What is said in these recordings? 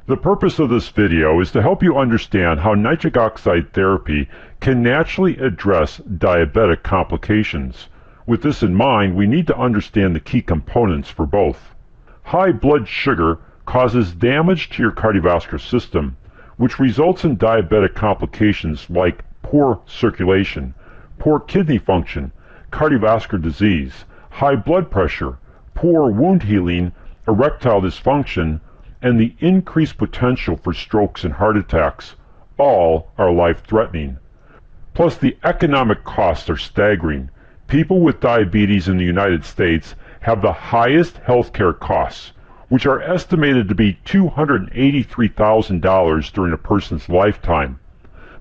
The purpose of this video is to help you understand how nitric oxide therapy can naturally address diabetic complications. With this in mind, we need to understand the key components for both. High blood sugar causes damage to your cardiovascular system, which results in diabetic complications like poor circulation, poor kidney function, cardiovascular disease, high blood pressure, poor wound healing, erectile dysfunction, and the increased potential for strokes and heart attacks. All are life-threatening. Plus, the economic costs are staggering. People with diabetes in the United States have the highest healthcare costs, which are estimated to be $283,000 during a person's lifetime.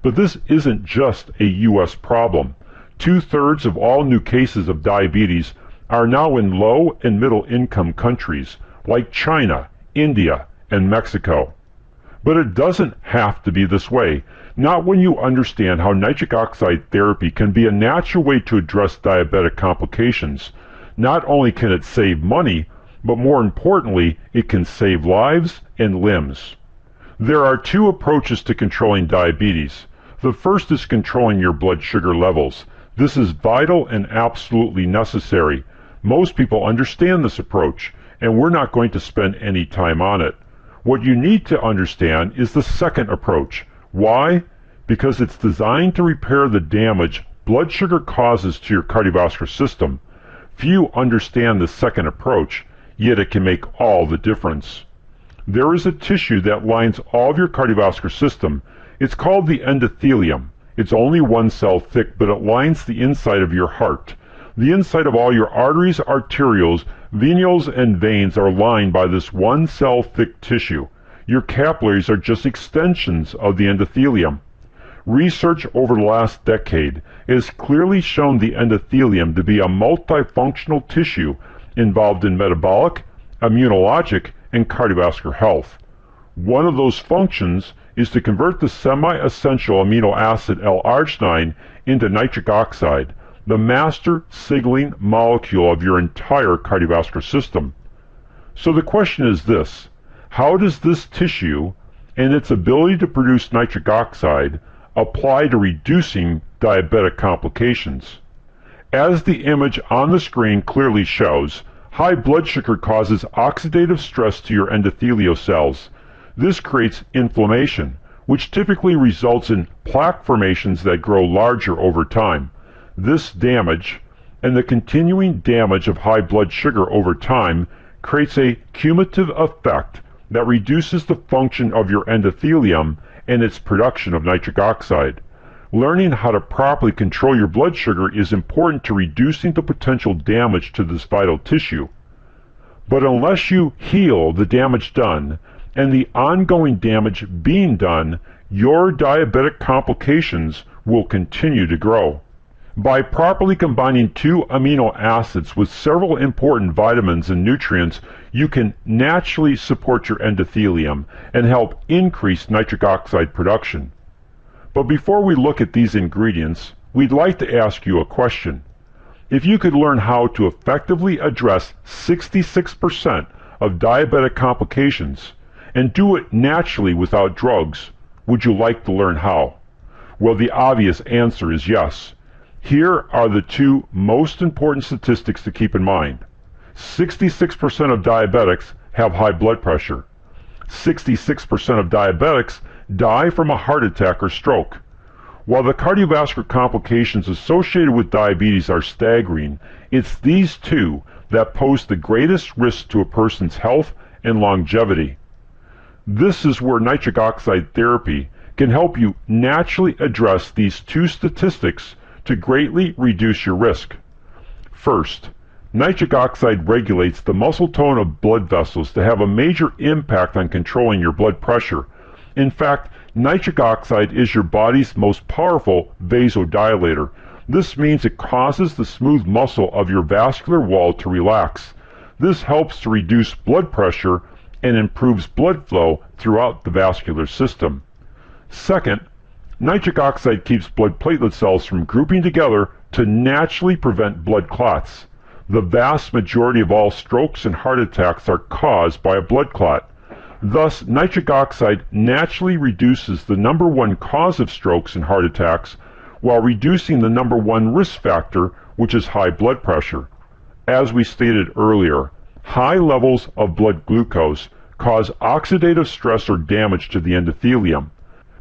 But this isn't just a U.S. problem. 2/3 of all new cases of diabetes are now in low and middle income countries like China, India, and Mexico. But it doesn't have to be this way, not when you understand how nitric oxide therapy can be a natural way to address diabetic complications. Not only can it save money, but more importantly, it can save lives and limbs. There are two approaches to controlling diabetes. The first is controlling your blood sugar levels. This is vital and absolutely necessary. Most people understand this approach, and we're not going to spend any time on it. What you need to understand is the second approach. Why? Because it's designed to repair the damage blood sugar causes to your cardiovascular system. Few understand the second approach, yet it can make all the difference. There is a tissue that lines all of your cardiovascular system. It's called the endothelium. It's only one cell thick, but it lines the inside of your heart. The inside of all your arteries, arterioles, venules, and veins are lined by this one cell thick tissue. Your capillaries are just extensions of the endothelium. Research over the last decade has clearly shown the endothelium to be a multifunctional tissue involved in metabolic, immunologic, and cardiovascular health. One of those functions is to convert the semi-essential amino acid L-arginine into nitric oxide, the master signaling molecule of your entire cardiovascular system. So the question is this: how does this tissue and its ability to produce nitric oxide apply to reducing diabetic complications? As the image on the screen clearly shows, high blood sugar causes oxidative stress to your endothelial cells. This creates inflammation, which typically results in plaque formations that grow larger over time. This damage, and the continuing damage of high blood sugar over time, creates a cumulative effect that reduces the function of your endothelium and its production of nitric oxide. Learning how to properly control your blood sugar is important to reducing the potential damage to this vital tissue. But unless you heal the damage done, and the ongoing damage being done, your diabetic complications will continue to grow. By properly combining two amino acids with several important vitamins and nutrients, you can naturally support your endothelium and help increase nitric oxide production. But before we look at these ingredients, we'd like to ask you a question. If you could learn how to effectively address 66% of diabetic complications and do it naturally without drugs, would you like to learn how? Well, the obvious answer is yes. Here are the two most important statistics to keep in mind. 66% of diabetics have high blood pressure. 66% of diabetics die from a heart attack or stroke. While the cardiovascular complications associated with diabetes are staggering, it's these two that pose the greatest risk to a person's health and longevity. This is where nitric oxide therapy can help you naturally address these two statistics to greatly reduce your risk. First, nitric oxide regulates the muscle tone of blood vessels to have a major impact on controlling your blood pressure. In fact, nitric oxide is your body's most powerful vasodilator. This means it causes the smooth muscle of your vascular wall to relax. This helps to reduce blood pressure and improves blood flow throughout the vascular system. Second, nitric oxide keeps blood platelet cells from grouping together to naturally prevent blood clots. The vast majority of all strokes and heart attacks are caused by a blood clot. Thus, nitric oxide naturally reduces the number one cause of strokes and heart attacks while reducing the number one risk factor, which is high blood pressure. As we stated earlier, high levels of blood glucose cause oxidative stress or damage to the endothelium.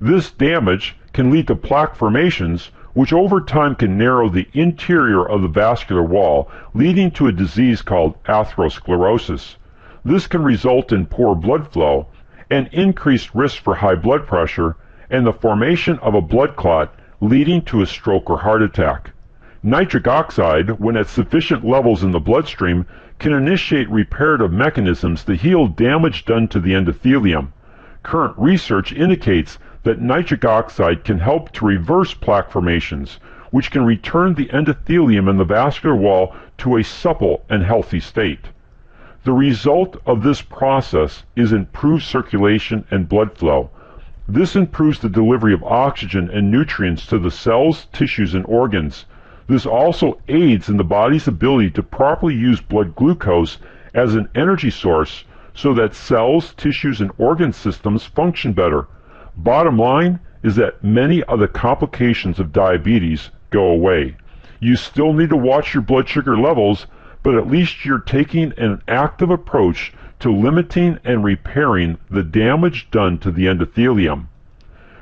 This damage can lead to plaque formations, which over time can narrow the interior of the vascular wall, leading to a disease called atherosclerosis. This can result in poor blood flow, an increased risk for high blood pressure, and the formation of a blood clot, leading to a stroke or heart attack. Nitric oxide, when at sufficient levels in the bloodstream, can initiate reparative mechanisms to heal damage done to the endothelium. Current research indicates that nitric oxide can help to reverse plaque formations, which can return the endothelium in the vascular wall to a supple and healthy state. The result of this process is improved circulation and blood flow. This improves the delivery of oxygen and nutrients to the cells, tissues, and organs. This also aids in the body's ability to properly use blood glucose as an energy source so that cells, tissues, and organ systems function better. Bottom line is that many of the complications of diabetes go away. You still need to watch your blood sugar levels, but at least you're taking an active approach to limiting and repairing the damage done to the endothelium.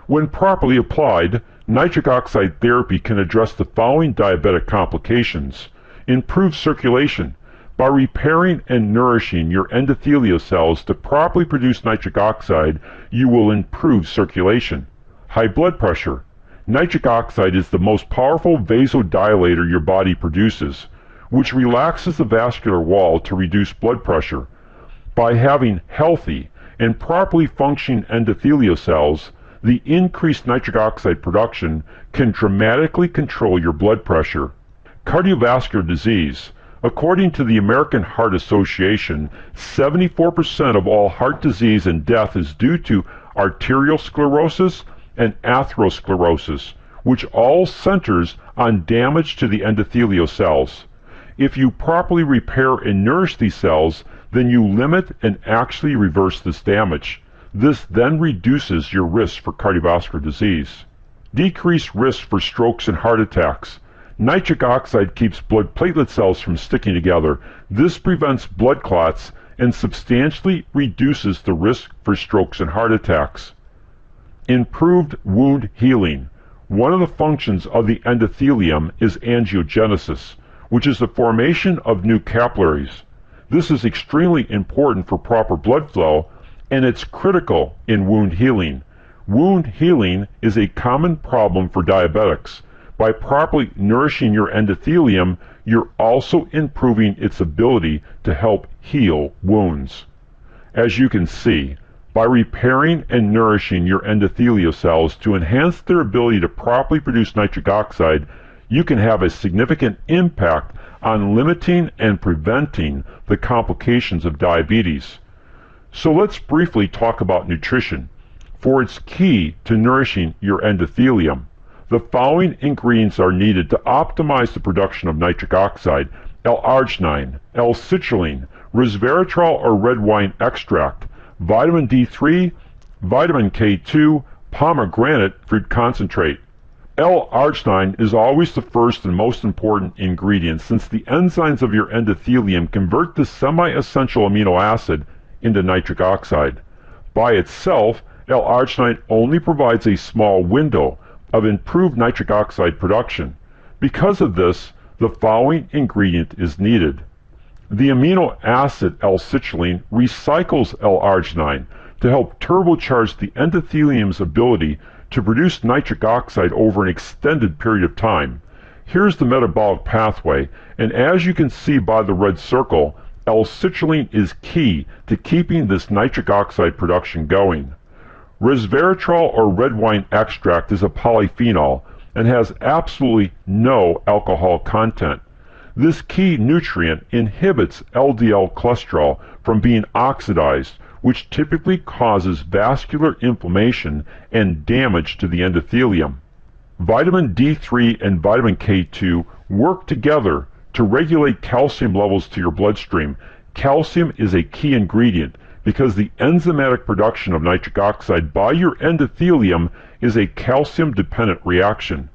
When properly applied, nitric oxide therapy can address the following diabetic complications. Improve circulation. By repairing and nourishing your endothelial cells to properly produce nitric oxide, you will improve circulation. High blood pressure. Nitric oxide is the most powerful vasodilator your body produces, which relaxes the vascular wall to reduce blood pressure. By having healthy and properly functioning endothelial cells, the increased nitric oxide production can dramatically control your blood pressure. Cardiovascular disease. According to the American Heart Association, 74% of all heart disease and death is due to arterial sclerosis and atherosclerosis, which all centers on damage to the endothelial cells. If you properly repair and nourish these cells, then you limit and actually reverse this damage. This then reduces your risk for cardiovascular disease. Decreased risk for strokes and heart attacks. Nitric oxide keeps blood platelet cells from sticking together. This prevents blood clots and substantially reduces the risk for strokes and heart attacks. Improved wound healing. One of the functions of the endothelium is angiogenesis, which is the formation of new capillaries. This is extremely important for proper blood flow, and it's critical in wound healing. Wound healing is a common problem for diabetics. By properly nourishing your endothelium, you're also improving its ability to help heal wounds. As you can see, by repairing and nourishing your endothelial cells to enhance their ability to properly produce nitric oxide, you can have a significant impact on limiting and preventing the complications of diabetes. So let's briefly talk about nutrition, for it's key to nourishing your endothelium. The following ingredients are needed to optimize the production of nitric oxide: L-arginine, L-citrulline, resveratrol or red wine extract, vitamin D3, vitamin K2, pomegranate fruit concentrate. L-arginine is always the first and most important ingredient, since the enzymes of your endothelium convert this semi-essential amino acid into nitric oxide. By itself, L-arginine only provides a small window of improved nitric oxide production. Because of this, the following ingredient is needed. The amino acid L-citrulline recycles L-arginine to help turbocharge the endothelium's ability to produce nitric oxide over an extended period of time. Here's the metabolic pathway, and as you can see by the red circle, L-citrulline is key to keeping this nitric oxide production going. Resveratrol or red wine extract is a polyphenol and has absolutely no alcohol content. This key nutrient inhibits LDL cholesterol from being oxidized, which typically causes vascular inflammation and damage to the endothelium. Vitamin D3 and vitamin K2 work together to regulate calcium levels to your bloodstream. Calcium is a key ingredient. because the enzymatic production of nitric oxide by your endothelium is a calcium-dependent reaction.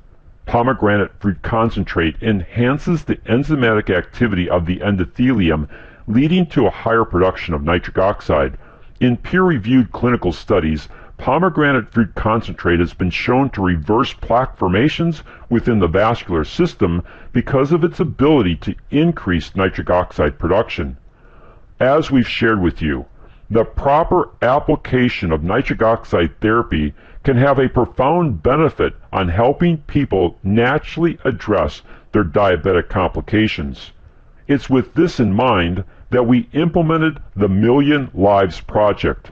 Pomegranate fruit concentrate enhances the enzymatic activity of the endothelium, leading to a higher production of nitric oxide. In peer-reviewed clinical studies, pomegranate fruit concentrate has been shown to reverse plaque formations within the vascular system because of its ability to increase nitric oxide production. As we've shared with you, the proper application of nitric oxide therapy can have a profound benefit on helping people naturally address their diabetic complications. It's with this in mind that we implemented the Million Lives Project.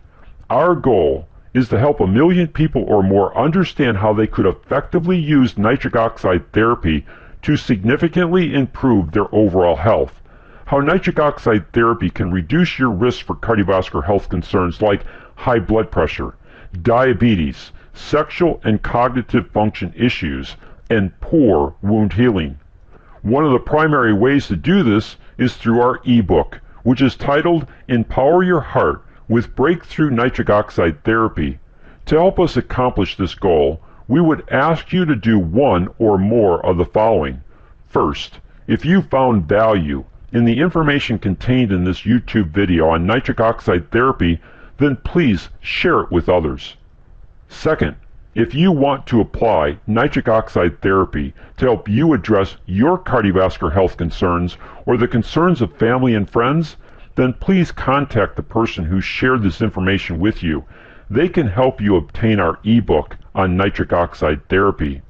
Our goal is to help 1 million people or more understand how they could effectively use nitric oxide therapy to significantly improve their overall health. How nitric oxide therapy can reduce your risk for cardiovascular health concerns like high blood pressure, diabetes, sexual and cognitive function issues, and poor wound healing. One of the primary ways to do this is through our ebook, which is titled Empower Your Heart with Breakthrough Nitric Oxide Therapy. To help us accomplish this goal, we would ask you to do one or more of the following. First, if you found value in the information contained in this YouTube video on nitric oxide therapy, then please share it with others. Second, if you want to apply nitric oxide therapy to help you address your cardiovascular health concerns or the concerns of family and friends, then please contact the person who shared this information with you. They can help you obtain our ebook on nitric oxide therapy.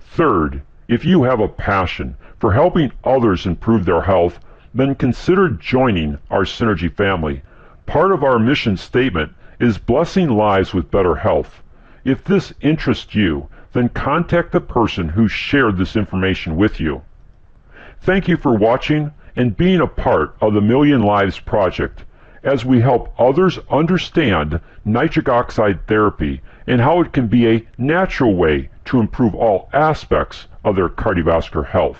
Third, if you have a passion for helping others improve their health, then consider joining our Synergy family. Part of our mission statement is blessing lives with better health. If this interests you, then contact the person who shared this information with you. Thank you for watching and being a part of the Million Lives Project as we help others understand nitric oxide therapy and how it can be a natural way to improve all aspects of their cardiovascular health.